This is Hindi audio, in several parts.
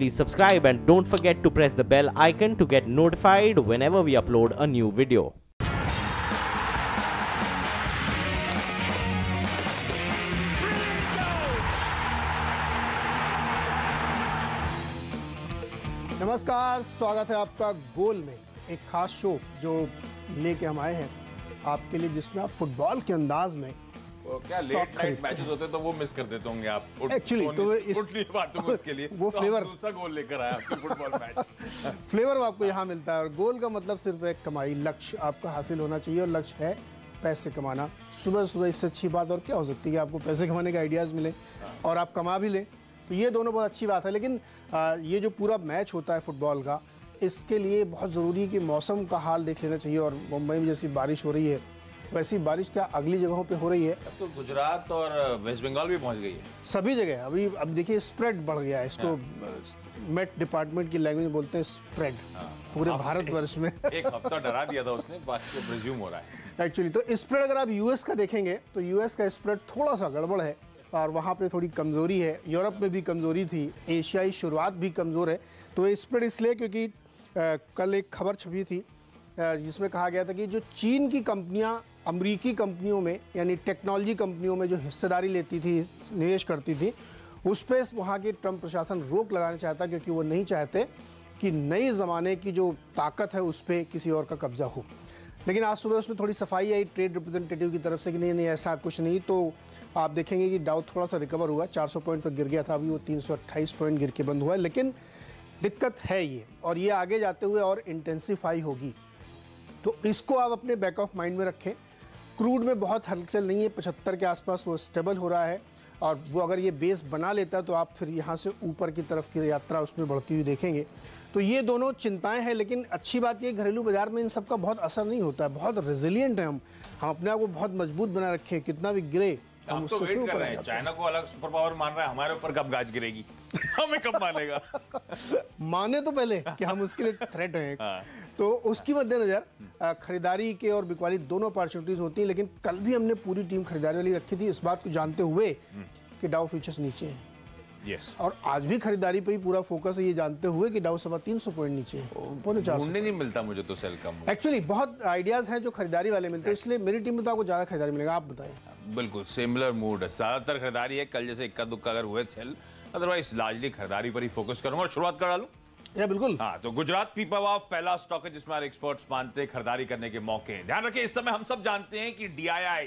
please subscribe and don't forget to press the bell icon to get notified whenever we upload a new video. नमस्कार, स्वागत है आपका गोल में, एक खास शो जो लेके हम आए हैं आपके लिए, जिसमें आप फुटबॉल के अंदाज में क्या लेट नाइट मैचेस होते हैं तो वो मिस कर देते होंगे आप एक्चुअली। तो इस उसके लिए वो फ्लेवर, दूसरा गोल लेकर आया आपके फुटबॉल मैच फ्लेवर आपको यहाँ मिलता है। और गोल का मतलब सिर्फ एक कमाई, लक्ष्य आपका हासिल होना चाहिए, और लक्ष्य है पैसे कमाना। सुबह सुबह इससे अच्छी बात और क्या हो सकती है कि आपको पैसे कमाने के आइडियाज़ मिले और आप कमा भी लें, तो ये दोनों बहुत अच्छी बात है। लेकिन ये जो पूरा मैच होता है फुटबॉल का, इसके लिए बहुत ज़रूरी है कि मौसम का हाल देख लेना चाहिए। और मुंबई में जैसी बारिश हो रही है, वैसी बारिश क्या अगली जगहों पे हो रही है। अब तो गुजरात और वेस्ट बंगाल भी पहुंच गई है सभी जगह। अब देखिए स्प्रेड बढ़ गया है, इसको मेट डिपार्टमेंट की लैंग्वेज में बोलते हैं स्प्रेड, पूरे भारतवर्ष में। एक हफ्ता डरा दिया था उसने, बाकी तो रिज्यूम हो रहा है एक्चुअली। तो स्प्रेड अगर आप यूएस का देखेंगे तो यूएस का स्प्रेड थोड़ा सा गड़बड़ है और वहाँ पे थोड़ी कमज़ोरी है। यूरोप में भी कमज़ोरी थी, एशियाई शुरुआत भी कमज़ोर है। तो ये स्प्रेड इसलिए क्योंकि कल एक खबर छपी थी जिसमें कहा गया था कि जो चीन की कंपनियां अमेरिकी कंपनियों में, यानी टेक्नोलॉजी कंपनियों में जो हिस्सेदारी लेती थी, निवेश करती थी, उस पर वहाँ के ट्रंप प्रशासन रोक लगाना चाहता, क्योंकि वो नहीं चाहते कि नए ज़माने की जो ताकत है उस पर किसी और का कब्जा हो। लेकिन आज सुबह उसमें थोड़ी सफाई आई ट्रेड रिप्रेजेंटेटिव की तरफ से कि नहीं ऐसा कुछ नहीं। तो आप देखेंगे कि डाउ थोड़ा सा रिकवर हुआ, 400 पॉइंट तक गिर गया था, अभी वो 328 पॉइंट गिर के बंद हुआ है। लेकिन दिक्कत है ये, और ये आगे जाते हुए और इंटेंसिफाई होगी। तो इसको आप अपने बैक ऑफ माइंड में रखें। क्रूड में बहुत हलचल नहीं है, 75 के आसपास वो स्टेबल हो रहा है, और वो अगर ये बेस बना लेता है तो आप फिर यहाँ से ऊपर की तरफ की यात्रा उसमें बढ़ती हुई देखेंगे। तो ये दोनों चिंताएं हैं। लेकिन अच्छी बात ये, घरेलू बाजार में इन सब का बहुत असर नहीं होता है, बहुत रेजिलिएंट है हम अपने आप को बहुत मजबूत बना रखे हैं, कितना भी गिरे हम तो वेट कर रहे हैं। चाइना को अलग सुपर पावर मान रहा है, हमारे ऊपर कब गाज गिरेगी हमें कब मानेगा माने तो पहले कि हम उसके लिए थ्रेट हैं। तो उसकी मद्देनजर खरीदारी के और बिकवाली दोनों अपॉर्चुनिटीज होती हैं। लेकिन कल भी हमने पूरी टीम खरीदारी वाली रखी थी, इस बात को जानते हुए कि डाउ फ्यूचर्स नीचे हैं। यस। और आज भी खरीदारी पे ही पूरा फोकस है, ये जानते हुए कि डाउ 350 पॉइंट नीचे है, पौने 400। नहीं मिलता मुझे तो सेल कम। एक्चुअली बहुत आइडियाज हैं जो खरीदारी वाले मिलते हैं, इसलिए मेरी टीम में तो आपको ज्यादा खरीदारी मिलेगा। आप बताएं। बिल्कुल सिमिलर मूड है, ज्यादातर खरीदारी है। कल जैसे इक्का दुक्का अगर हुए सेल, अदरवाइज लार्जली खरीदारी पर ही फोकस करूंगा। और शुरुआत करा लूं? या बिल्कुल। हाँ, तो गुजरात पीपावाव पहला स्टॉक है जिसमें एक्सपर्ट्स मानते हैं खरीदारी करने के मौके हैं। ध्यान रखें, इस समय हम सब जानते हैं कि DII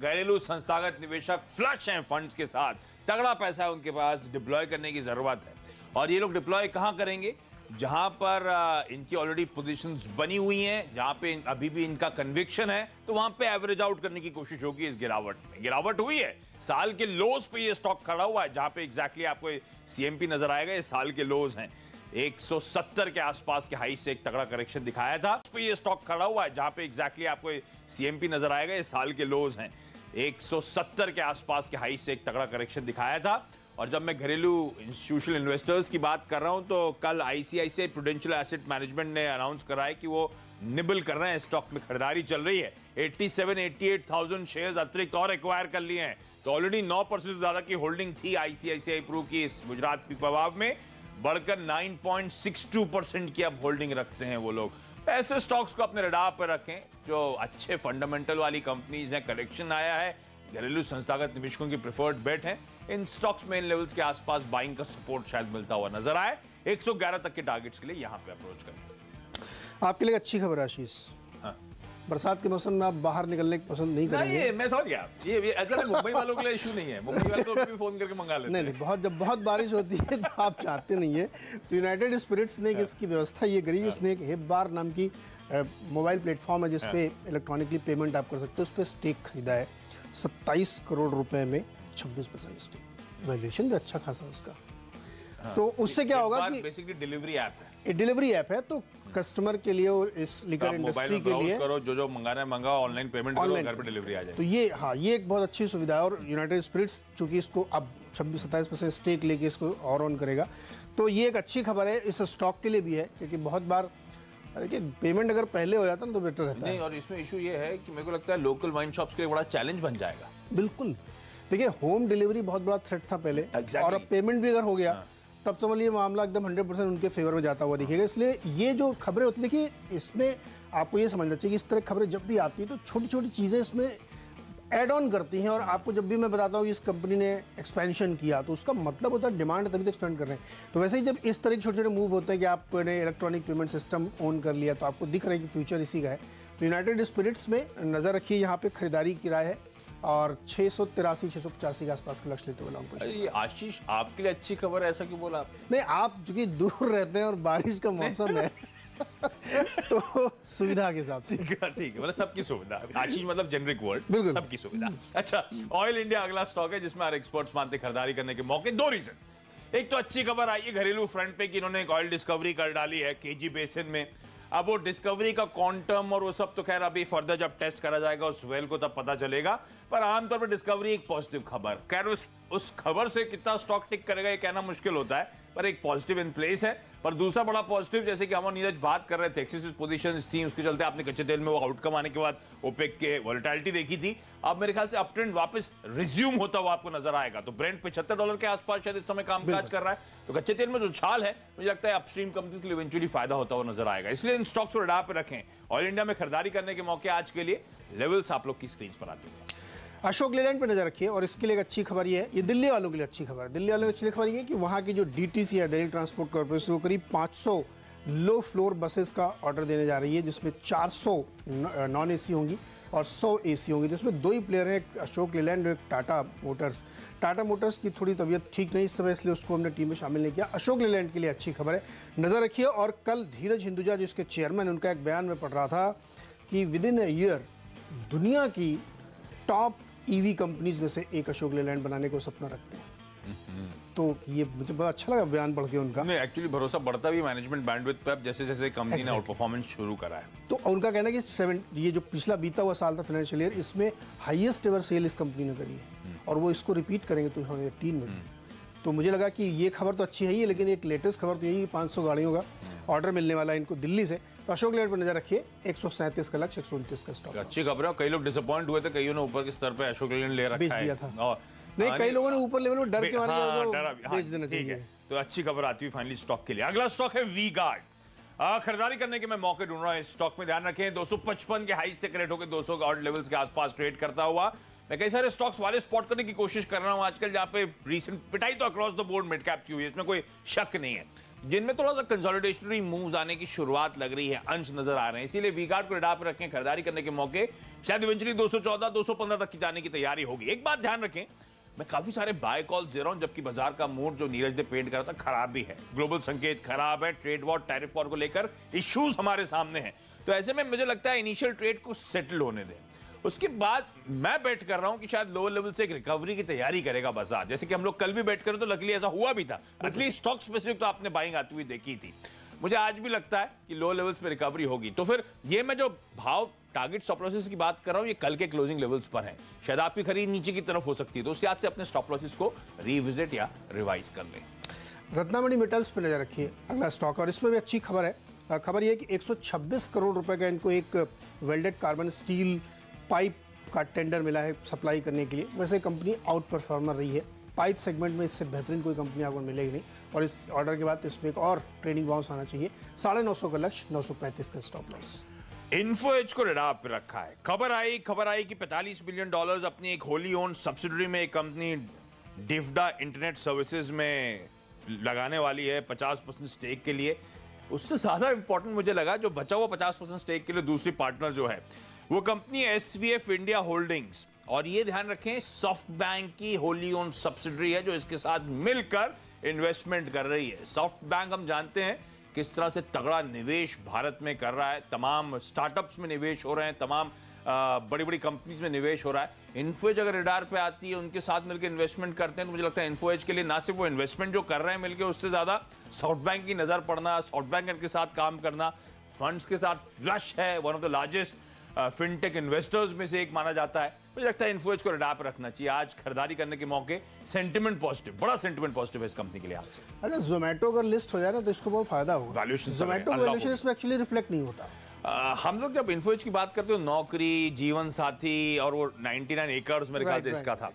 घरेलू संस्थागत निवेशक फ्लश हैं फंड्स के साथ, तगड़ा पैसा है उनके पास, डिप्लॉय करने की जरूरत है। और ये लोग डिप्लॉय कहां करेंगे? जहां पर इनकी ऑलरेडी पोजीशंस बनी हुई हैं, जहां पे अभी भी इनका कन्विक्शन है, तो वहां पे एवरेज आउट करने की कोशिश होगी। इस गिरावट में गिरावट हुई है, साल के लोज पे ये स्टॉक खड़ा हुआ है, जहां पे एग्जैक्टली आपको CMP नजर आएगा। ये साल के लोज हैं, 170 के आसपास के हाई से एक तगड़ा करेक्शन दिखाया था। उस पे ये स्टॉक खड़ा हुआ है, जहां पे एग्जैक्टली आपको CMP नजर आएगा। ये साल के लोज हैं, 170 के आसपास के हाई से एक तगड़ा करेक्शन दिखाया था। और जब मैं घरेलू इंस्टीट्यूशनल इन्वेस्टर्स की बात कर रहा हूं, तो कल ICICI प्रूडेंशियल एसेट मैनेजमेंट ने अनाउंस करा है कि वो निबल कर रहे हैं, स्टॉक में खरीदारी चल रही है। 87-88,000 शेयर्स अतिरिक्त और एक्वायर कर लिए हैं। तो ऑलरेडी 9% से ज्यादा की होल्डिंग थी ICICI प्रू की इस गुजरात पीपावाव में, बढ़कर 9.62% की अब होल्डिंग रखते हैं वो लोग। ऐसे स्टॉक्स को अपने रडार पर रखें जो अच्छे फंडामेंटल वाली कंपनीज हैं, करेक्शन आया है, घरेलू संस्थागत निवेशकों की प्रेफर्ड बेट है। इन स्टॉक्स में इन लेवल्स के आसपास बाइंग का सपोर्ट शायद मिलता हुआ नजर आए। 111 तक के टारगेट्स के लिए यहां पे अप्रोच करें। आपके लिए अच्छी खबर है आशीष। हाँ। बरसात के मौसम में आप बाहर निकलने की पसंद नहीं करेंगे। नहीं, मैं समझ गया। ये ऐसा मुंबई वालों के लिए इशू नहीं है, मुंबई वाले तो भी फोन करके मंगा लेते हैं। नहीं, जब बहुत बारिश होती है तो आप चाहते नहीं है। तो यूनाइटेड स्पिरिट्स ने इसकी व्यवस्था ये करी, उसने एक हिप बार नाम की मोबाइल प्लेटफॉर्म है जिसपे इलेक्ट्रॉनिकली पेमेंट आप कर सकते हो, उस पर स्टेक खरीदा है 27 करोड़ रुपए में 26% स्टेक। वैल्यूएशन भी अच्छा खासा उसका। तो उससे क्या होगा कि बेसिकली डिलीवरी ऐप है, ये डिलीवरी ऐप है, तो कस्टमर के लिए और इस लिकर इंडस्ट्री के लिए करो, जो मंगाना है मंगाओ, ऑनलाइन पेमेंट करो, घर पे डिलीवरी आ जाए। तो ये एक बहुत अच्छी सुविधा है। और यूनाइटेड स्पिरिट्स चूंकि इसको अब 26-27% स्टेक लेके इसको और ऑन करेगा, तो ये एक अच्छी खबर है इस स्टॉक के लिए भी है। क्योंकि बहुत बार देखिए पेमेंट अगर पहले हो जाता ना तो बेटर रहता है। और इसमें इशू ये है कि मेरे को लगता है लोकल वाइन शॉप्स के लिए बड़ा चैलेंज बन जाएगा। बिल्कुल, देखिए होम डिलीवरी बहुत बड़ा थ्रेट था पहले, और अब पेमेंट भी अगर हो गया तब समझ लीजिए मामला एकदम 100% उनके फेवर में जाता हुआ दिखेगा। इसलिए ये जो खबरें होती हैं, देखिए इसमें आपको ये समझना चाहिए कि इस तरह खबरें जब भी आती हैं तो छोटी छोटी चीज़ें इसमें ऐड ऑन करती हैं। और आपको जब भी मैं बताता हूँ कि इस कंपनी ने एक्सपेंशन किया तो उसका मतलब होता है डिमांड तभी तो एक्सपेंड कर रहे हैं। तो वैसे ही जब इस तरह के छोटे छोटे मूव होते हैं कि आपने इलेक्ट्रॉनिक पेमेंट सिस्टम ऑन कर लिया तो आपको दिख रहा है कि फ्यूचर इसी का है। तो यूनाइटेड स्पिरिट्स में नज़र रखिए, यहाँ पे खरीदारी की राय है और 683-685 के आसपास का लक्ष्य लेते हुए लॉन्ग पोजीशन। ये आशीष आपके लिए अच्छी खबर है, ऐसा क्यों बोला आपने? नहीं, आप चूंकि दूर रहते हैं और बारिश का मौसम है तो सुविधा के हिसाब से ठीक है, मतलब सबकी सुविधा। आशीष मतलब जेनरिक वर्ड, बिल्कुल सबकी सुविधा। अच्छा, ऑयल इंडिया अगला स्टॉक है जिसमें हर एक्सपर्ट्स मानते खरीदारी करने के मौके। दो रीजन, एक तो अच्छी खबर आई है घरेलू फ्रंट पे कि इन्होंने एक ऑयल डिस्कवरी कर डाली है केजी बेसिन में। अब वो डिस्कवरी का क्वांटम और वो सब तो खैर अभी फर्दर जब टेस्ट करा जाएगा उस वेल को तब पता चलेगा, पर आमतौर पर डिस्कवरी एक पॉजिटिव खबर। खैर उस खबर से कितना स्टॉक टिक करेगा ये कहना मुश्किल होता है, पर एक पॉजिटिव इन प्लेस है। पर दूसरा बड़ा पॉजिटिव, जैसे कि हम और नीरज बात कर रहे थे, एक्सेसिव पोजीशंस थी, उसके चलते आपने कच्चे तेल में वो आउटकम आने के बाद ओपेक के वोलेटिलिटी देखी थी। अब मेरे ख्याल से अप ट्रेंड वापस रिज्यूम होता हुआ आपको नजर आएगा। तो ब्रेंट $75 के आसपास शायद इस समय कामकाज कर रहा है। तो कच्चे तेल में जो छाल है मुझे लगता है अपस्ट्रीम कंपनी के लिए इवेंचुअली फायदा होता हुआ नजर आएगा। इसलिए इन स्टॉक्स को रडार पर रखें। ऑयल इंडिया में खरीदारी करने के मौके आज के लिए लेवल्स आप लोग की स्क्रीन पर आते हैं। अशोक लेलैंड पे नजर रखिए और इसके लिए एक अच्छी खबर ये है, ये दिल्ली वालों के लिए अच्छी खबर है। दिल्ली वालों की अच्छी खबर ये है कि वहाँ की जो डीटीसी है, दिल्ली ट्रांसपोर्ट कॉर्पोरेशन, वो करीब 500 लो फ्लोर बसेस का ऑर्डर देने जा रही है, जिसमें 400 नॉन एसी होंगी और 100 एसी होंगी। जिसमें दो ही प्लेयर हैं, एक अशोक लेलैंड और एक टाटा मोटर्स। टाटा मोटर्स की थोड़ी तबीयत ठीक नहीं इस समय, इसलिए उसको हमने टीम में शामिल नहीं किया। अशोक लेलैंड के लिए अच्छी खबर है, नजर रखिए। और कल धीरज हिंदुजा जो इसके चेयरमैन, उनका एक बयान में पढ़ रहा था कि विद इन अ ईयर दुनिया की टॉप ईवी कंपनीज में से एक अशोक लेलैंड बनाने को सपना रखते हैं। तो ये मुझे बड़ा अच्छा लगा बयान पढ़ के उनका। नहीं, एक्चुअली भरोसा बढ़ता भी मैनेजमेंट बैंडविड्थ पे जैसे जैसे कंपनी ने आउट परफॉर्मेंस शुरू करा है। तो उनका कहना है कि ये जो पिछला बीता हुआ साल था फाइनेंशियल ईयर, इसमें हाईएस्ट एवर सेल इस कंपनी ने करी है और वो इसको रिपीट करेंगे 2018 में भी। तो मुझे लगा कि ये खबर तो अच्छी है ही, लेकिन एक लेटेस्ट खबर तो यही 500 गाड़ियों का ऑर्डर मिलने वाला है इनको दिल्ली से। तो अशोक लेलैंड पर नजर रखिए, 137 का लक्ष्य, 129 का स्टॉक। अच्छी खबर है। कई लोग डिसअपॉइंट हुए थे, कईयों ने ऊपर के स्तर पे अशोक लेलैंड ले रखा है, दिया था। नहीं, कई लोगों ने ऊपर लेवल में डर के मारे बेच देना चाहिए। तो अच्छी खबर आती हुई फाइनली स्टॉक के लिए। अगला स्टॉक है वी गार्ड। खरीदारी करने के मैं मौके ढूंढ रहा हूं इस स्टॉक में। ध्यान रखें 255 के हाई से करेक्ट होकर 200 ऑड लेवल्स के आसपास ट्रेड करता हुआ। मैं कई सारे स्टॉक्स वाले स्पॉट करने की कोशिश कर रहा हूं आजकल, जहां पे रीसेंट पिटाई तो across the board mid cap की हुई है, इसमें कोई शक नहीं है। जिनमें थोड़ा सा कंसोलिडेशनरी मूव्स आने की शुरुआत लग रही है, अंश नजर आ रहे हैं, इसीलिए वी गार्ड को रडार पर रखें। खरीदारी करने के मौके शायद इवेंचुअली 214 215 तक की जाने की तैयारी होगी। एक बात ध्यान रखें, मैं काफी सारे बाय कॉल्स दे रहा हूं, जबकि बाजार का मूड जो नीरज ने पेंट करा था खराब भी है। ग्लोबल संकेत खराब है, ट्रेड वॉर, टैरिफ वॉर को लेकर इश्यूज हमारे सामने हैं। तो ऐसे में मुझे लगता है इनिशियल ट्रेड को सेटल होने दें, उसके बाद मैं बेट कर रहा हूं कि शायद लोअर लेवल से एक रिकवरी की तैयारी करेगा बाजार। जैसे कि हम लोग कल भी बेट करें तो लकीली ऐसा हुआ भी था। एटलीस्ट स्टॉक स्पेसिफिक तो आपने बाइंग आती हुई देखी थी। मुझे आज भी लगता है कि लो लेवल्स पे रिकवरी होगी। तो फिर ये मैं जो भाव टारगेट स्टॉप लॉसेस की बात कर रहा हूं, ये कल के क्लोजिंग लेवल्स पर है। शायद आपकी खरीद नीचे की तरफ हो सकती है, तो उसके आज से अपने स्टॉप लॉसेस को रिविजिट या रिवाइज कर लें। रत्नामणि मेटल्स पे नजर रखिए, अगला स्टॉक, और इसमें भी अच्छी खबर है। खबर यह है कि 126 करोड़ रुपए का इनको एक वेल्डेड कार्बन स्टील पाइप का टेंडर मिला है सप्लाई करने के लिए। वैसे कंपनी आउट परफॉर्मर रही है पाइप सेगमेंट में, इससे बेहतरीन कोई कंपनी आपको मिलेगी नहीं। और इस ऑर्डर के बाद तो इसमें एक और ट्रेडिंग बाउंस आना चाहिए। 950 का लक्ष्य, 935 का स्टॉप लॉस। इन्फो एज को रडार पे रखा है। खबर आई कि $45 बिलियन अपनी एक होली ओन्ड सब्सिडरी में एक कंपनी डिफडा इंटरनेट सर्विसेज में लगाने वाली है 50% स्टेक के लिए। उससे ज्यादा इंपॉर्टेंट मुझे लगा जो बचा हुआ 50% स्टेक के लिए दूसरी पार्टनर जो है वो कंपनी SVF इंडिया होल्डिंग्स। और ये ध्यान रखें सॉफ्ट बैंक की होली ओन्ड सब्सिडरी है जो इसके साथ मिलकर इन्वेस्टमेंट कर रही है। सॉफ्ट बैंक हम जानते हैं किस तरह से तगड़ा निवेश भारत में कर रहा है, तमाम स्टार्टअप्स में निवेश हो रहे हैं, तमाम बड़ी बड़ी कंपनीज में निवेश हो रहा है। इन्फोएज अगर रडार पे आती है, उनके साथ मिलकर इन्वेस्टमेंट करते हैं, तो मुझे लगता है इन्फोएज के लिए ना सिर्फ वो इन्वेस्टमेंट जो कर रहे हैं मिलकर, उससे ज्यादा सॉफ्ट बैंक की नजर पड़ना, सॉफ्ट बैंक इनके साथ काम करना, फंड्स के साथ फ्लश है, one of the largest fintech investors में से एक माना जाता है। मुझे लगता है इन्फोएज को रडार पर रखना चाहिए। आज खरीदारी करने के मौके सेंटिमेंट पॉजिटिव, बड़ा सेंटिमेंट पॉजिटिव है इस कंपनी के लिए आज से। अच्छा, जोमेटो अगर लिस्ट हो जाए ना तो इसको बहुत फायदा होगा। जोमेटो वैल्यूएशन इसमें एक्चुअली रिफ्लेक्ट नहीं होता। हम लोग जब इन्फोएज की बात करते हो, नौकरी, जीवन साथी और वो 99 एकर्स मेरे ख्याल से इसका था,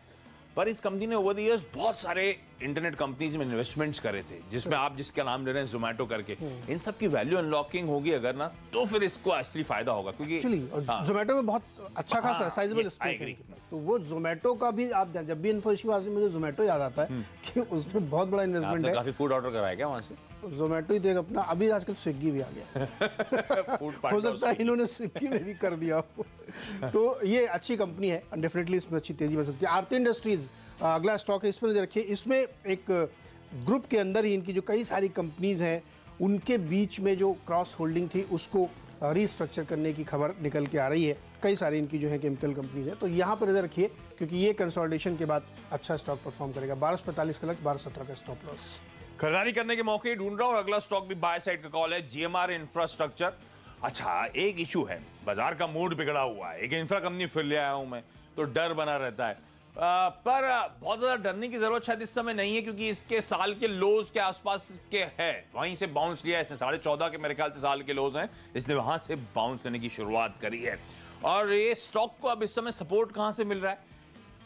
पर इस कंपनी ने ओवर द इयर्स बहुत सारे इंटरनेट कंपनीज में इन्वेस्टमेंट्स करे थे, जिसमें आप जिसका नाम ले रहे हैं जोमेटो करके, इन सब की वैल्यू अनलॉकिंग होगी अगर ना, तो फिर इसको असली फायदा होगा। क्योंकि जोमेटो में बहुत अच्छा खासा साइजेबल स्टेक है, तो वो जोमेटो का भी आप जब भी इन्फो इश्यू आती है मुझे जोमेटो याद आता है कि उसमें बहुत बड़ा इन्वेस्टमेंट है। काफी फूड ऑर्डर कराया क्या वहां से? जोमेटो ही देख अपना, अभी आजकल स्विगी भी आ गया हो सकता है इन्होंने स्विगी में भी कर दिया हो। तो ये अच्छी कंपनी है, डेफिनेटली इसमें अच्छी तेजी बन सकती है। आरती इंडस्ट्रीज अगला स्टॉक है, इस पर नजर रखिए। इसमें एक ग्रुप के अंदर ही इनकी जो कई सारी कंपनीज हैं उनके बीच में जो क्रॉस होल्डिंग थी उसको रीस्ट्रक्चर करने की खबर निकल के आ रही है। कई सारी इनकी जो है केमिकल कंपनीज है, तो यहाँ पर नजर रखिए क्योंकि ये कंसोलिडेशन के बाद अच्छा स्टॉक परफॉर्म करेगा। 1245 का लक्ष्य, 1217 का स्टॉप लॉस। खरीदारी करने के मौके ढूंढ रहा हूं और अगला स्टॉक भी बाय साइड का कॉल है, जीएमआर इंफ्रास्ट्रक्चर। अच्छा, एक इशू है, बाजार का मूड बिगड़ा हुआ है। एक इंफ्रा कंपनी फिर ले आया हूं मैं, तो डर बना रहता है। पर बहुत ज्यादा डरने की जरूरत शायद इस समय नहीं है, क्योंकि इसके साल के लोज के आसपास के है, वहीं से बाउंस लिया है इसने। 14.5 के मेरे ख्याल से साल के लोज हैं, इसने वहां से बाउंस लेने की शुरुआत करी है। और ये स्टॉक को अब इस समय सपोर्ट कहां से मिल रहा है?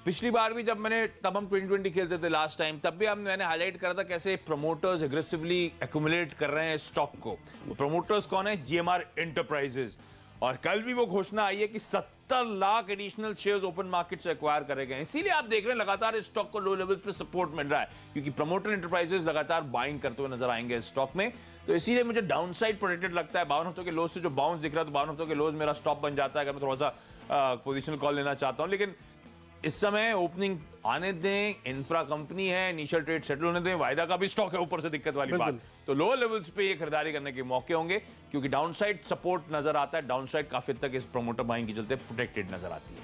पिछली बार भी जब तब हम 2020 खेलते थे लास्ट टाइम, तब भी मैंने हाईलाइट करा था कैसे प्रमोटर्स एग्रेसिवली एक्यूमुलेट कर रहे हैं स्टॉक को। प्रमोटर्स कौन है? GMR enterprises. और कल भी वो घोषणा आई है कि 70 lakh additional shares open market से एक्वायर करे गए। इसीलिए आप देख रहे हैं लगातार इस स्टॉक को लो लेवल्स पे सपोर्ट मिल रहा है, क्योंकि प्रमोटर एंटरप्राइजेज लगातार बाइंग करते हुए नजर आएंगे स्टॉक में। तो इसीलिए मुझे डाउनसाइड प्रोटेक्टेड लगता है। 52 हफ्तों के लोज से जो बाउंस दिख रहा है, तो 52 हफ्तों के लोज मेरा स्टॉप बन जाता है अगर मैं थोड़ा सा पोजिशनल कॉल लेना चाहता हूं। लेकिन इस समय ओपनिंग आने दें, इंफ्रा कंपनी है, इनिशियल ट्रेड सेटल होने दें, वायदा का भी स्टॉक है ऊपर से, दिक्कत वाली बात। तो लो लेवल्स पे ये खरीदारी करने के मौके होंगे, क्योंकि डाउनसाइड सपोर्ट नजर आता है। डाउनसाइड काफी हद तक इस प्रमोटर बाइंग के चलते प्रोटेक्टेड नजर आती है।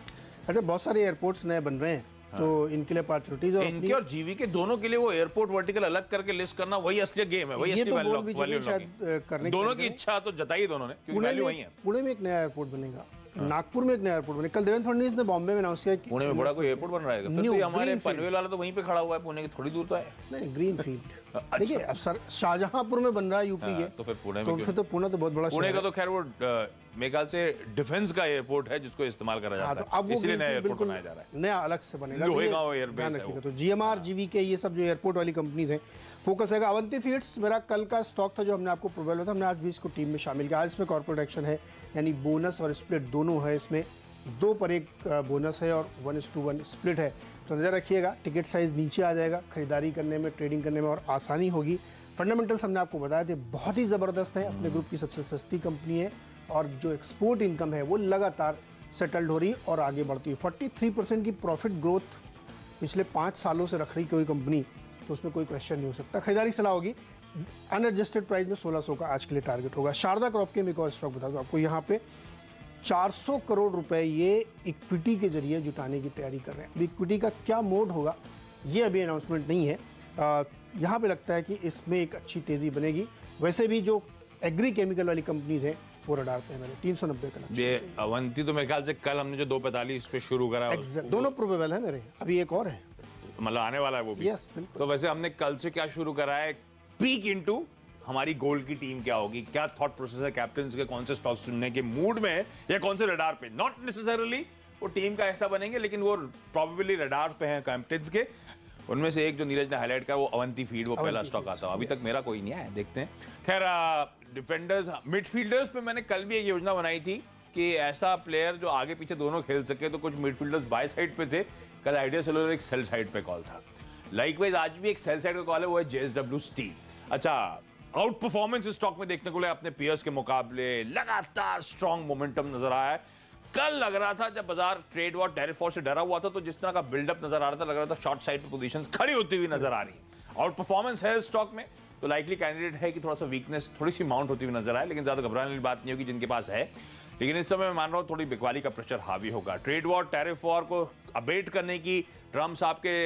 अच्छा, बहुत सारे एयरपोर्ट्स नए बन रहे हैं, तो इनके लिए अपॉर्चुनिटीज और इनके और जीवी के दोनों के लिए वो एयरपोर्ट वर्टिकल अलग करके लिस्ट करना वही असली गेम है, वही असली वैल्यू शायद। दोनों की इच्छा तो जताई दोनों ने, क्योंकि वैल्यू वही है। पुणे में एक नया एयरपोर्ट बनेगा, नागपुर में एक नया एयरपोर्ट बने। कल देवेंद्र फडणवीस ने बॉम्बे में अनाउंस किया कि पुणे में बड़ा कोई एयरपोर्ट बन रहा है। फिर तो हमारे पनवेल वाला तो वहीं पे खड़ा हुआ है, पुणे की थोड़ी दूर तो है। नहीं, ग्रीन फील्ड देखिए, अब सर शाहजहांपुर में बन रहा है यूपी के, तो फिर पुणे में, तो फिर तो पुणे तो बहुत बड़ा पुणे का तो खैर वो मेरे ख्याल से डिफेंस का एयरपोर्ट है जिसको इस्तेमाल करा जाता है, इसलिए नया एयरपोर्ट बनाया जा रहा है, नया अलग से बनेगा। लोहेगांव एयरबेस है। तो जीएमआर, जीवीके, ये सब जो एयरपोर्ट वाली कंपनीज हैं फोकस है। अवंती फीड्स मेरा कल का स्टॉक था जो हमने आपको प्रोवाइड किया था, हमने आज भी इसको टीम में शामिल किया। आज इसमें कॉर्पोरेट एक्शन है, यानी बोनस और स्प्लिट दोनों है। इसमें 2 पर 1 बोनस है और 1:1 स्प्लिट है। तो नज़र रखिएगा, टिकट साइज नीचे आ जाएगा, खरीदारी करने में, ट्रेडिंग करने में और आसानी होगी। फंडामेंटल्स हमने आपको बताए थे, बहुत ही ज़बरदस्त है। अपने ग्रुप की सबसे सस्ती कंपनी है और जो एक्सपोर्ट इनकम है वो लगातार सेटल्ड हो रही है और आगे बढ़ती है। 43% की प्रॉफिट ग्रोथ पिछले 5 सालों से रख रही कोई कंपनी, तो उसमें कोई क्वेश्चन नहीं हो सकता। खरीदारी सलाह होगी, अनएडजस्टेड प्राइस में 1600 का आज के लिए टारगेट होगा। शारदा क्रॉप के एक और स्टॉक बता दूँ आपको, यहाँ पे 400 करोड़ रुपए ये इक्विटी के जरिए जुटाने की तैयारी कर रहे हैं। अभी इक्विटी का क्या मोड होगा ये अभी अनाउंसमेंट नहीं है। यहाँ पे लगता है कि इसमें एक अच्छी तेज़ी बनेगी। वैसे भी जो एग्री केमिकल वाली कंपनीज हैं वो रडार पे है मेरे। 390 का लक्ष्य। ये अवंती तो मेरे ख्याल से कल हमने जो 245 पे शुरू करा, दोनों प्रोबेबल है मेरे, अभी एक और है, मतलब आने वाला है वो भी। यस, बिल्कुल। तो वैसे हमने कल से क्या शुरू करा है, पीक इनटू हमारी गोल्ड की टीम क्या होगी, क्या थॉट प्रोसेस है कैप्टन के, कौन से स्टॉक्स चुनने के मूड में है या कौन से रडार पे। नॉट नेसेसरली वो टीम का ऐसा बनेंगे, लेकिन वो प्रोबेबली रडार पे हैं कैप्टन के। उनमें से एक जो नीरज ने हाईलाइट किया वो अवंती फीड, वो पहला स्टॉक आता है। अभी तक मेरा कोई नहीं है, देखते हैं। खैर, डिफेंडर्स, मिडफील्डर्स पे मैंने कल भी एक योजना बनाई थी कि ऐसा प्लेयर जो आगे पीछे दोनों खेल सके, तो कुछ मिडफील्डर्स बाय साइड पे थे। कल आइडिया सेलुलर एक सेल साइड पे कॉल था। लाइकवाइज आज भी एक सेल साइड का कॉल है, वो है JSW स्टील। अच्छा, आउट परफॉर्मेंस स्टॉक में देखने को मिला अपने पीयर्स के मुकाबले, लगातार स्ट्रॉन्ग मोमेंटम नजर आया है। कल लग रहा था जब बाजार ट्रेड वॉर, टैरिफ वॉर से डरा हुआ था, तो जिस तरह का बिल्डअप नजर आ रहा था, लग रहा था शॉर्ट साइड पे पोजीशंस खड़ी होती हुई नजर आ रही है। आउट परफॉर्मेंस है स्टॉक में, तो लाइकली कैंडिडेट है कि थोड़ा सा वीकनेस थोड़ी सी माउंट होती हुई नजर आए, लेकिन ज्यादा घबराने वाली बात नहीं होगी जिनके पास है। लेकिन इस समय मैं मान रहा हूं थोड़ी बिकवाली का प्रेशर हावी होगा। ट्रेड वॉर, टैरिफ वॉर को अबेट करने की ट्रम्प साहब के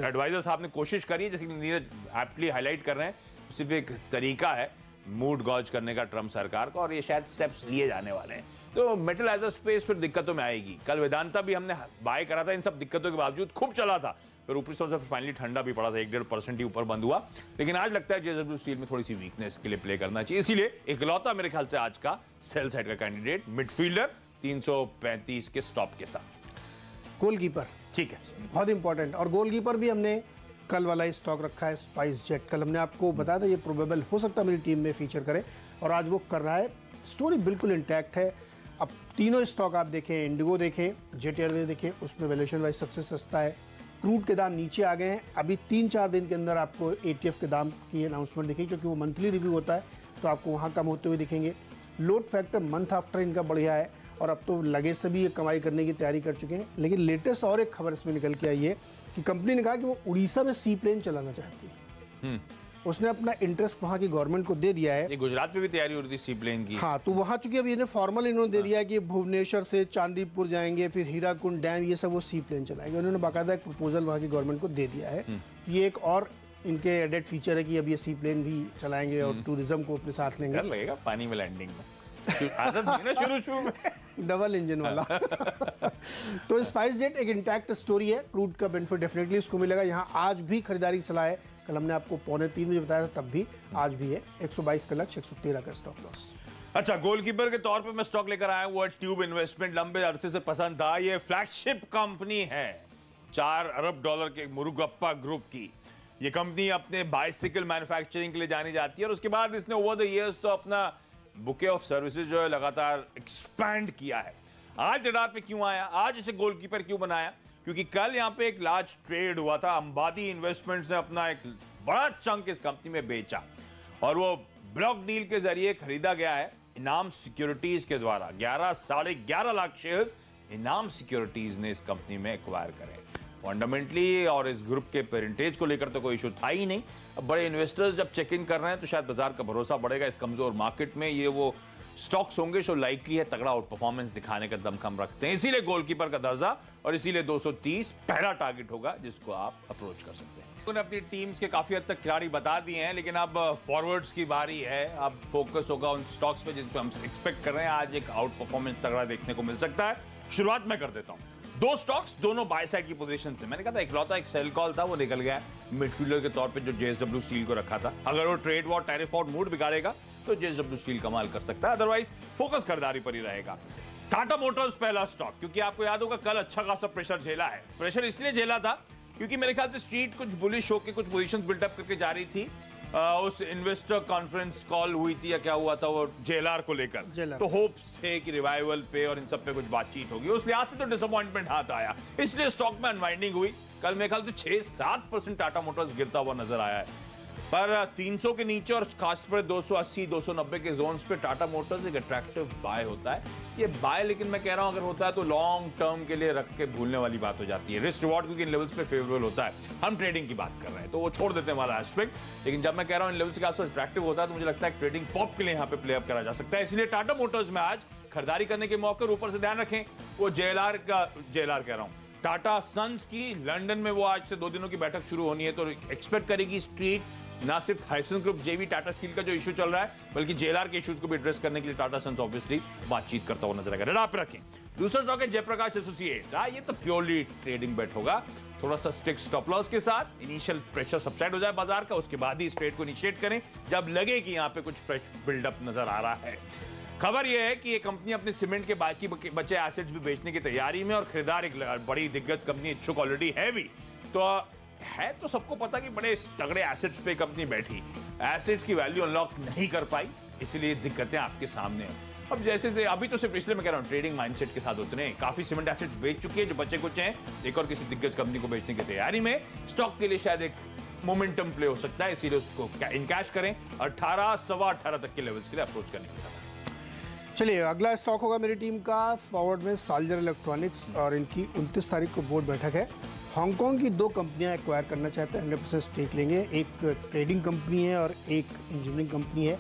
एडवाइजर साहब ने कोशिश करी है, जैसे नीरज एप्टली हाईलाइट कर रहे हैं। सिर्फ एक तरीका है मूड गॉज करने का ट्रम्प सरकार का, और ये शायद स्टेप्स लिए जाने वाले हैं। तो मेटल एज अ स्पेस फिर दिक्कतों में आएगी। कल वेदांता भी हमने बाय करा था, इन सब दिक्कतों के बावजूद खूब चला था, फिर ऊपरी से फाइनली ठंडा भी पड़ा था, 1-1.5% ही ऊपर बंद हुआ। लेकिन आज लगता है JSW स्टील में थोड़ी सी वीकनेस के लिए प्ले करना चाहिए। इसीलिए इकलौता मेरे ख्याल से आज का सेल साइड का कैंडिडेट मिडफील्डर 335 के स्टॉप के साथ। गोलकीपर, ठीक है, बहुत इंपॉर्टेंट। और गोलकीपर भी हमने कल वाला ही स्टॉक रखा है स्पाइस जेट। कल हमने आपको बताया था ये प्रोबेबल हो सकता है मेरी टीम में फीचर करे, और आज वो कर रहा है। स्टोरी बिल्कुल इंटैक्ट है। अब तीनों स्टॉक आप देखें, इंडिगो देखें, जेट एयरवेज देखें, उसमें वैल्यूएशन वाइज सबसे सस्ता है। क्रूड के दाम नीचे आ गए हैं। अभी 3-4 दिन के अंदर आपको एटीएफ के दाम की अनाउंसमेंट दिखेगी, क्योंकि वो मंथली रिव्यू होता है, तो आपको वहाँ कम होते हुए दिखेंगे। लोड फैक्टर मंथ आफ्टर इनका बढ़िया है, और अब तो लगे सभी ये कमाई करने की तैयारी कर चुके हैं। लेकिन लेटेस्ट और एक खबर इसमें निकल के आई है कि कंपनी ने कहा कि वो उड़ीसा में सी प्लेन चलाना चाहती है। उसने अपना इंटरेस्ट वहाँ की गवर्नमेंट को दे दिया है। ये गुजरात में भी तैयारी हो रही थी सी प्लेन की। हाँ, तो वहाँ चूंकि अभी फॉर्मल इन्होंने दे दिया है कि भुवनेश्वर से चांदीपुर जाएंगे, फिर हीराकुंड डैम, ये सब वो सी प्लेन चलाएंगे। उन्होंने बाकायदा एक प्रपोजल वहाँ की गवर्नमेंट को दे दिया है। ये एक और इनके एडेड फीचर है कि अब ये सी प्लेन भी चलाएंगे और टूरिज्म को अपने साथ लेंगे। डर लगेगा पानी में लैंडिंग में, आदत थी ना शुरू में, डबल इंजन वाला। तो स्पाइस जेट एक इंटैक्ट स्टोरी है। क्रूड का बेनिफिट डेफिनेटली इसको मिलेगा। यहाँ आज भी खरीदारी की सलाह है। कल हमने आपको 2:45 बजे बताया था, तब भी आज भी है। 122 का लक्ष्य, 113 का स्टॉप लॉस। अच्छा, गोलकीपर के तौर पे मैं स्टॉक लेकर आया हूं, वो ट्यूब इन्वेस्टमेंट। लंबे अरसे से पसंद था। ये फ्लैगशिप कंपनी है 4 अरब डॉलर के मुरुगप्पा ग्रुप की। ये कंपनी अपने बाइसिकल मैन्युफैक्चरिंग के लिए जानी जाती है, और उसके बाद इसने ओवर द इयर्स तो अपना बुके ऑफ सर्विसेज जो है लगातार एक्सपैंड किया है। आज रडार पे क्यों आया, आज इसे गोलकीपर क्यों बनाया? क्योंकि कल यहां पे एक लार्ज ट्रेड हुआ था। अंबादी इन्वेस्टमेंट्स ने अपना एक बड़ा चंक इस कंपनी में बेचा, और वो ब्लॉक डील के जरिए खरीदा गया है इनाम सिक्योरिटीज के द्वारा। 11.5 लाख शेयर्स इनाम सिक्योरिटीज ने इस कंपनी में एक्वायर करे। फंडामेंटली और इस ग्रुप के पेरेंटेज को लेकर तो कोई इशू था ही नहीं। अब बड़े इन्वेस्टर्स जब चेक इन कर रहे हैं तो शायद बाजार का भरोसा बढ़ेगा। इस कमजोर मार्केट में ये वो स्टॉक्स होंगे जो लाइकली है तगड़ा आउट परफॉर्मेंस दिखाने का दमखम रखते हैं। इसीलिए गोलकीपर का दर्जा, और इसीलिए 230 पहला टारगेट होगा जिसको आप अप्रोच कर सकते हैं। उन्होंने अपनी टीम्स के काफी हद तक खिलाड़ी बता दिए हैं, लेकिन अब फॉरवर्ड्स की बारी है। अब फोकस होगा उन स्टॉक्स पे जिन पे हम एक्सपेक्ट कर रहे हैं आज एक आउट परफॉर्मेंस तगड़ा देखने को मिल सकता है। शुरुआत मैं कर देता हूं। 2 स्टॉक्स, दोनों बाय साइड की पोजीशन से। मैंने कहा था इकलौता एक सेल कॉल था, वो निकल गया। मिडफील्डर के तौर पे जो जेएसडब्ल्यू स्टील को रखा था, अगर वो ट्रेड वॉर टैरिफ और मूड बिगाड़ेगा तो जेएसडब्ल्यू स्टील कमाल कर सकता है। अदरवाइज फोकस खरीदारी पर ही रहेगा। टाटा मोटर्स पहला स्टॉक, क्योंकि आपको याद होगा कल अच्छा खासा प्रेशर झेला है। प्रेशर इसलिए झेला था क्योंकि मेरे ख्याल से स्ट्रीट कुछ बुलिश होकर कुछ पोजीशंस बिल्डअप करके जा रही थी। उस इन्वेस्टर कॉन्फ्रेंस कॉल हुई थी या क्या हुआ था वो जेएलआर को लेकर, तो होप्स थे कि रिवाइवल पे और इन सब पे कुछ बातचीत होगी। उस लिहाज से तो डिसअपॉइंटमेंट हाथ आया, इसलिए स्टॉक में अनवाइंडिंग हुई। कल मेरे ख्याल से 6-7% टाटा मोटर्स गिरता हुआ नजर आया है, पर 300 के नीचे और खासकर 280-290 के जोन्स पे टाटा मोटर्स एक अट्रैक्टिव बाय होता है। ये बाय, लेकिन मैं कह रहा हूं अगर होता है तो लॉन्ग टर्म के लिए रख के भूलने वाली बात हो जाती है। रिस्क रिवॉर्ड क्योंकि इन लेवल्स पे फेवरेबल होता है। हम ट्रेडिंग की बात कर रहे हैं तो वो छोड़ देते हैं वाला एस्पेक्ट, लेकिन जब मैं कह रहा हूं इन लेवल्स के आसपास अट्रैक्टिव होता है तो मुझे लगता है ट्रेडिंग पॉप के लिए यहाँ पे प्ले अप करा जा सकता है। इसलिए टाटा मोटर्स में आज खरीदारी करने के मौके, ऊपर से ध्यान रखें वो जेएलआर कह रहा हूं टाटा सन्स की लंदन में वो आज से 2 दिनों की बैठक शुरू होनी है, तो एक्सपेक्ट करेगी स्ट्रीट ना सिर्फ हाइसन ग्रुप जेवी टाटा स्टील का जो इशू चल रहा है, बल्कि जेएलआर के इश्यूज को भी एड्रेस करने के लिए टाटा सन्स ऑब्वियसली बातचीत करता हुआ नजर आएगा। रडार पे रखें। दूसरा स्टॉक है जयप्रकाश एसोसिएट्स। ये तो प्योरली ट्रेडिंग बेट होगा, थोड़ा सा स्टिक स्टॉप लॉस के साथ। इनिशियल प्रेशर सबसाइड हो जाए बाजार का, उसके बाद ही इस ट्रेड को इनिशिएट करें जब लगे कि यहाँ पे कुछ फ्रेश बिल्डअप नजर आ रहा है। खबर यह है कि ये कंपनी अपने सीमेंट के बाकी बचे एसेट्स भी बेचने की तैयारी में, और खरीदार एक बड़ी दिग्गज कंपनी इच्छुक ऑलरेडी है भी। तो सबको पता कि बड़े तगड़े एसेट्स पे कंपनी बैठी, एसेट्स की वैल्यू अनलॉक नहीं कर पाई, इसलिए दिक्कतें आपके सामने हैं। अब जैसे अभी तो सिर्फ इसलिए मैं कह रहा हूं ट्रेडिंग माइंडसेट के साथ उतरे, काफी सीमेंट एसेट्स बेच चुकी है, जो बचे कुछ हैं एक और किसी दिग्गज कंपनी को बेचने की तैयारी में। स्टॉक के लिए शायद एक मोमेंटम प्ले हो सकता है, इसीलिए उसको इनकैश करें। 18-18.25 तक के लेवल्स के लिए अप्रोच करने के साथ। चलिए, अगला स्टॉक होगा मेरी टीम का फॉरवर्ड में साल्जर इलेक्ट्रॉनिक्स, और इनकी 29 तारीख को बोर्ड बैठक है। हांगकांग की 2 कंपनियां एक्वायर करना चाहते हैं, 100% स्टेक लेंगे। एक ट्रेडिंग कंपनी है और एक इंजीनियरिंग कंपनी है।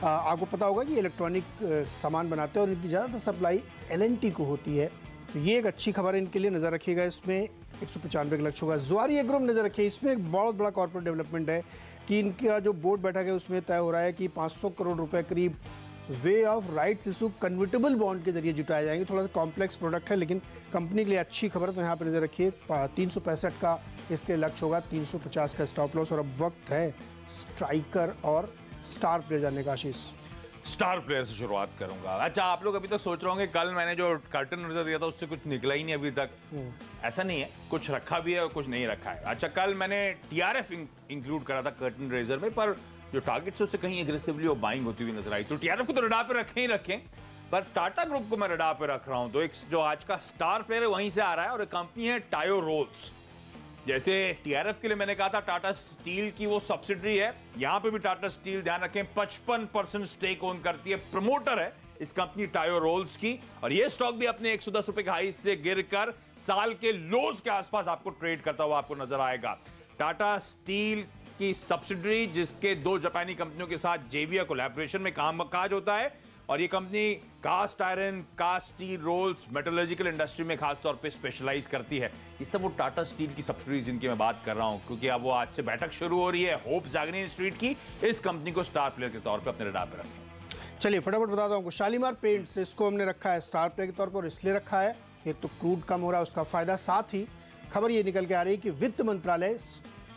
आपको पता होगा कि इलेक्ट्रॉनिक सामान बनाते हैं और इनकी ज़्यादातर सप्लाई LNT को होती है, तो ये एक अच्छी खबर है इनके लिए। नज़र रखिएगा, इसमें 195 का लक्ष्य होगा। जुआरी एग्रो में नज़र रखिए, इसमें एक बहुत बड़ा कॉर्पोरेट डेवलपमेंट है कि इनका जो बोर्ड बैठक है उसमें तय हो रहा है कि 500 करोड़ रुपए करीब way of rights issue convertible bond के जरिए जुटाए जाएंगे। थोड़ा सा कॉम्प्लेक्स प्रोडक्ट है, लेकिन कंपनी के लिए अच्छी खबर है, तो यहाँ पर नजर रखिए। 365 का इसके लक्ष्य होगा, 350 का स्टॉप लॉस। और अब वक्त है स्ट्राइकर और स्टार पे जाने का। आशीष, स्टार प्लेयर से शुरुआत करूंगा। अच्छा, आप लोग अभी तक सोच रहे होंगे कल मैंने जो कर्टन नजर दिया था उससे कुछ निकला ही नहीं अभी तक। ऐसा नहीं है, कुछ रखा भी है और कुछ नहीं रखा है। अच्छा, कल मैंने टीआरएफ इंक्लूड करा था कर्टन रेजर में, पर जो टारगेट से उससे कहीं एग्रेसिवली वो बाइंग होती हुई नजर आई। तो टीआरएफ को तो रडार पे रखें ही रखें, पर टाटा ग्रुप को मैं रडार पे रख रहा हूं। तो एक जो आज का स्टार प्लेयर है वहीं से आ रहा है, और एक कंपनी है टायो रोल्स। जैसे टीआरएफ के लिए मैंने कहा था टाटा स्टील की वो सब्सिडरी है, यहां पे भी टाटा स्टील ध्यान रखें 55% स्टेक ओन करती है, प्रमोटर है इस कंपनी टायो रोल्स की। और ये स्टॉक भी अपने 110 रुपए के हाई से गिरकर साल के लोज के आसपास आपको ट्रेड करता हुआ आपको नजर आएगा। टाटा स्टील की सब्सिडरी जिसके 2 जापानी कंपनियों के साथ जेवीआर कोलैबोरेशन में काज होता है, और ये company cast iron, cast steel rolls, metallurgical industry में खास तौर पे स्पेशलाइज करती है। ये सब वो टाटा स्टील की सब्सिडीज जिनकी मैं बात कर रहा हूं, क्योंकि अब वो आज से बैठक शुरू हो रही है होप जागनी स्ट्रीट की। इस कंपनी को स्टार प्लेयर के तौर पे अपने रडार पे रखें। चलिए फटाफट बताता हूँ। शालीमार पेंट्स, इसको हमने रखा है स्टार प्लेयर के तौर पर, इसलिए रखा है एक तो क्रूड कम हो रहा है उसका फायदा, साथ ही खबर ये निकल के आ रही है कि वित्त मंत्रालय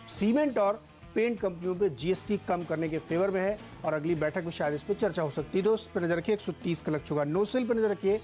सीमेंट और पेंट कंपनियों पे जीएसटी कम करने के फेवर में है, और अगली बैठक में शायद इस पर चर्चा हो सकती है। तो उस पर नजर रखिए, 130 का लग चुका। नोसिल पर नजर रखिए,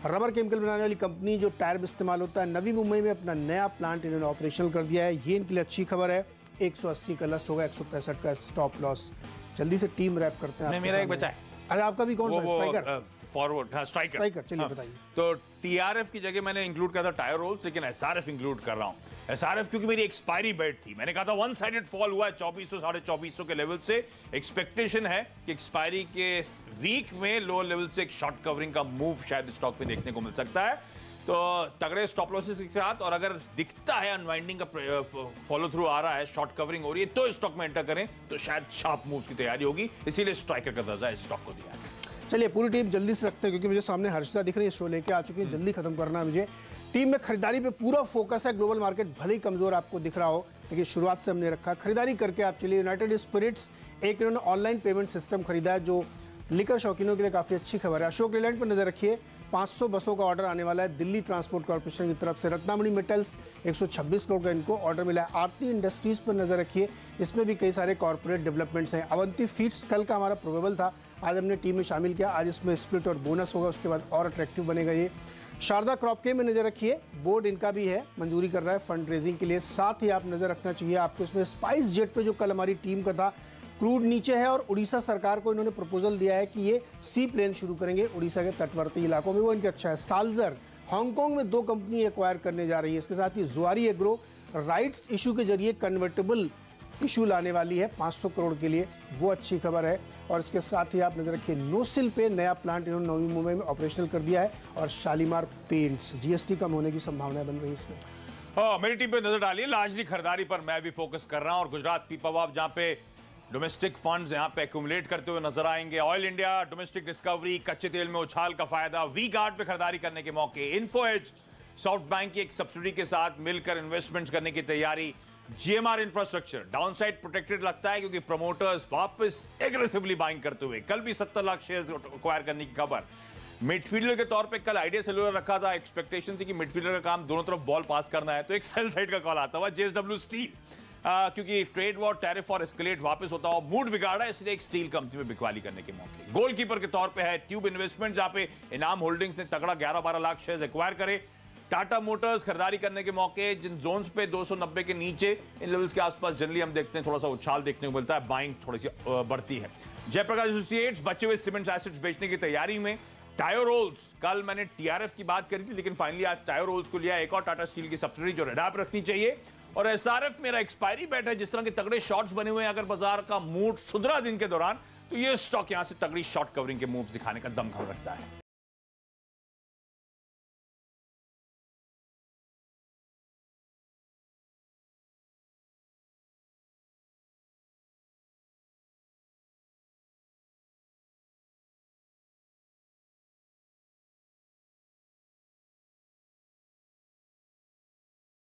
रबर केमिकल बनाने वाली कंपनी जो टायर में इस्तेमाल होता है, नवी मुंबई में अपना नया प्लांट इन्होंने ऑपरेशनल कर दिया है। ये इनके लिए अच्छी खबर है। 180 का लस होगा, 165 का स्टॉप लॉस। जल्दी से टीम रैप करते हैं। मेरा एक बचा है। अरे आपका भी कौन सा? Striker, forward. हाँ, स्ट्राइकर। चलिए बताइए। तो टीआरएफ की जगह मैंने इंक्लूड किया था टायर रोल्स, लेकिन एसआरएफ इंक्लूड कर रहा हूं। एसआरएफ क्योंकि मेरी एक्सपायरी बेट थी, मैंने कहा था वन साइडेड फॉल हुआ है 2400 2450 के लेवल से। एक्सपेक्टेशन है कि एक्सपायरी के वीक में लोअर लेवल से एक शॉर्ट कवरिंग का मूव शायद स्टॉक में देखने को मिल सकता है। तो तगड़े स्टॉप लॉसेस के साथ, और अगर दिखता है अनवाइंडिंग का फॉलो थ्रू आ रहा है, शॉर्ट कवरिंग हो रही है, तो स्टॉक में एंटर करें तो शायद शार्प मूव की तैयारी होगी। इसीलिए स्ट्राइकर का दर्जा इस स्टॉक को दिया है। चलिए पूरी टीम जल्दी से रखते हैं, क्योंकि मुझे सामने हर्षिता दिख रही है, शो लेके आ चुकी है, जल्दी खत्म करना है मुझे। टीम में खरीदारी पे पूरा फोकस है। ग्लोबल मार्केट भले ही कमजोर आपको दिख रहा हो, लेकिन शुरुआत से हमने रखा खरीदारी करके आप चलिए। यूनाइटेड स्पिरिट्स, एक इन्होंने ऑनलाइन पेमेंट सिस्टम खरीदा है जो लिकर शौकीनों के लिए काफ़ी अच्छी खबर है। अशोक लेलैंड पर नजर रखिए, 500 बसों का ऑर्डर आने वाला है दिल्ली ट्रांसपोर्ट कॉर्पोरेशन की तरफ से। रत्नामणि मेटल्स 126 करोड़ का इनको ऑर्डर मिला है। आरती इंडस्ट्रीज पर नजर रखिए, इसमें भी कई सारे कॉर्पोरेट डेवलपमेंट्स हैं। अवंती फीड्स कल का हमारा प्रोबेबल था, आज हमने टीम में शामिल किया। आज इसमें स्प्लिट और बोनस होगा, उसके बाद और अट्रैक्टिव बनेगा ये। शारदा क्रॉप के में नजर रखिए, बोर्ड इनका भी है, मंजूरी कर रहा है फंड रेजिंग के लिए। साथ ही आप नजर रखना चाहिए आपको इसमें स्पाइस जेट पे, जो कल हमारी टीम का था। क्रूड नीचे है, और उड़ीसा सरकार को इन्होंने प्रपोजल दिया है कि ये सी प्लेन शुरू करेंगे उड़ीसा के तटवर्ती इलाकों में, वो इनके अच्छा है। साल्जर हांगकांग में 2 कंपनी एक्वायर करने जा रही है। इसके साथ ही जुआरी एग्रो राइट्स इशू के जरिए कन्वर्टेबल इशू लाने वाली है 500 करोड़ के लिए, वो अच्छी खबर है। और इसके साथ ही आप नजर रखिए नोसिल पे, नया प्लांट इन्होंने नवी मुंबई में ऑपरेशनल कर दिया है। और शालीमार पेंट्स, जीएसटी कम होने की संभावना बन रही है इसमें। हाँ, मेरी टीम पे नजर डालिए। लार्जली खरीदारी पर मैं भी फोकस कर रहा हूं, और गुजरात पीपावाव जहां पे डोमेस्टिक फंड्स यहां पे एक्यूमुलेट करते हुए नजर आएंगे। ऑयल इंडिया, डोमेस्टिक डिस्कवरी, कच्चे तेल में उछाल का फायदा, वी गार्ड पे खरीदारी करने के मौके, इन्फो एज सॉफ्ट बैंक की एक सब्सिडी के साथ मिलकर इन्वेस्टमेंट्स करने की तैयारी, जीएमआर इंफ्रास्ट्रक्चर डाउनसाइड प्रोटेक्टेड लगता है क्योंकि प्रमोटर्स वापस एग्रेसिवली बाइंग करते हुए, कल भी 70 लाख शेयर्स एक्वायर करने की खबर। मिडफील्डर के तौर पे कल आइडिया सेलुलर रखा था, एक्सपेक्टेशन थी कि मिडफील्डर का काम दोनों तरफ बॉल पास करना है, तो एक सेल साइड का कॉल आता हुआ। जेएसडब्ल्यू स्टील, क्योंकि ट्रेड वॉर, टैरिफ और एस्केलेट वापस होता हो, मूड बिगाड़ा, इसलिए एक स्टील कंपनी में बिकवाली करने के मौके। गोलकीपर के तौर पे है ट्यूब इन्वेस्टमेंट, जहां पे इनाम होल्डिंग्स ने तगड़ा 11-12 लाख शेयर्स एक्वायर करे। टाटा मोटर्स खरीदारी करने के मौके, जिन जोन्स पे 290 के नीचे, इन लेवल्स के आसपास जनरली हम देखते हैं थोड़ा सा उछाल देखने को मिलता है, बाइंग थोड़ी सी बढ़ती है। जयप्रकाश एसोसिएट्स बचे हुए सीमेंट एसेट्स बेचने की तैयारी में। टायो रोल्स, कल मैंने टीआरएफ की बात करी थी, लेकिन फाइनली आज टायो रोल्स को लिया एक और टाटा स्टील की सब्सिडी जो रडार पर रखनी चाहिए। और एसआरएफ मेरा एक्सपायरी बेट है, जिस तरह के तगड़े शॉट्स बने हुए हैं, अगर बाजार का मूड सुधरा दिन के दौरान, तो ये स्टॉक यहां से तगड़ी शॉर्ट कवरिंग के मूव्स दिखाने का दमखम रखता है।